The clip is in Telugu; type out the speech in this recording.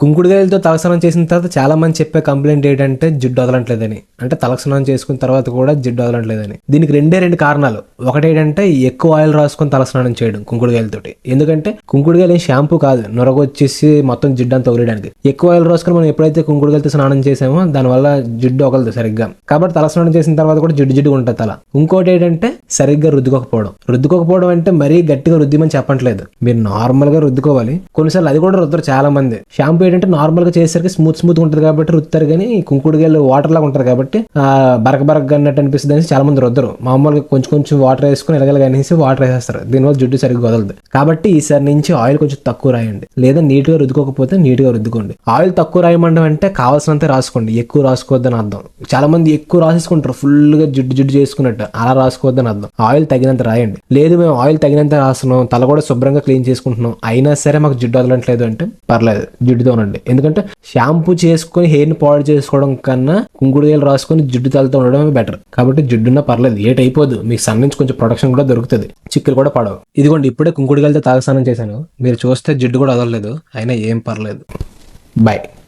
కుంకుడుగాయలతో తలస్నానం చేసిన తర్వాత చాలా మంది చెప్పే కంప్లైంట్ ఏంటంటే జిడ్డు వదలట్లేదని, అంటే తలస్నానం చేసుకున్న తర్వాత కూడా జిడ్డు వదలట్లేదని. దీనికి రెండు కారణాలు. ఒకటేంటంటే ఎక్కువ ఆయిల్ రాసుకొని తలస్నానం చేయడం కుంకుడుగాయలతోటి. ఎందుకంటే కుంకుడుగాయలు ఏం షాంపూ కాదు, నొరగొచ్చేసి మొత్తం జిడ్డు అంతా వదిలేయడానికి. ఎక్కువ ఆయిల్ రాసుకొని మనం ఎప్పుడైతే కుంకుడుగాయలతో స్నానం చేసామో దానివల్ల జిడ్డు వదలదు సరిగ్గా. కాబట్టి తలస్నానం చేసిన తర్వాత కూడా జిడ్డు ఉంటుంది తల. ఇంకోటి ఏంటంటే సరిగ్గా రుద్దుకోకపోవడం అంటే మరీ గట్టిగా రుద్దిమని చెప్పట్లేదు, మీరు నార్మల్ గా రుద్దుకోవాలి. కొన్నిసార్లు అది కూడా రుద్దరు చాలా మంది. షాంపూ ఏంటంటే నార్మల్ గా చేసేసరికి స్మూత్ ఉంటుంది కాబట్టి రుత్తారు, కానీ కుంకుడుగాయలు వాటర్ లాగా ఉంటారు కాబట్టి బరక అన్నట్టు అనిపిస్తుంది అని చాలా మంది రుద్దరు. మామూలుగా కొంచెం వాటర్ వేసుకుని ఎలగలగా అనేసి వాటర్ వేసేస్తారు, దీనివల్ల జిడ్డు సరిగ్గా వదలదు. కాబట్టి ఈసారి నుంచి ఆయిల్ కొంచెం తక్కువ రాయండి, లేదా నీట్ గా రుద్దుకోకపోతే నీట్ గా రుద్దుకోండి. ఆయిల్ తక్కువ రాయమండం అంటే కావాల్సినంత రాసుకోండి, ఎక్కువ రాసుకోవద్దని అర్థం. చాలా మంది ఎక్కువ రాసేసుకుంటారు, ఫుల్ గా జిడ్డు చేసుకున్నట్టు. అలా రాసుకోవద్దని అర్థం. ఆయిల్ తగినంత రాయండి. లేదు మేము ఆయిల్ తగినంత రాస్తున్నాం, తల కూడా శుభ్రంగా క్లీన్ చేసుకుంటున్నాం, అయినా సరే మాకు జిడ్డు వదలట్లేదు అంటే పర్లేదు, జిడ్డుతోనండి. ఎందుకంటే షాంపూ చేసుకుని హెయిర్ ని పాడు చేసుకోవడం కన్నా కుంకుడుగాయలు రాసుకొని జిడ్డు తలతో ఉండడమే బెటర్. కాబట్టి జిడ్డున్నా పర్లేదు, ఏట్ అయిపోదు, మీకు సన్ నుంచి కొంచెం ప్రొటెక్షన్ కూడా దొరుకుతుంది, చిక్కులు కూడా పడవు. ఇదిగోండి ఇప్పుడే కుంకుడుగాయలతో తలస్నానం చేశాను, మీరు చూస్తే జిడ్డు కూడా వదలలేదు, అయినా ఏం పర్లేదు. బాయ్.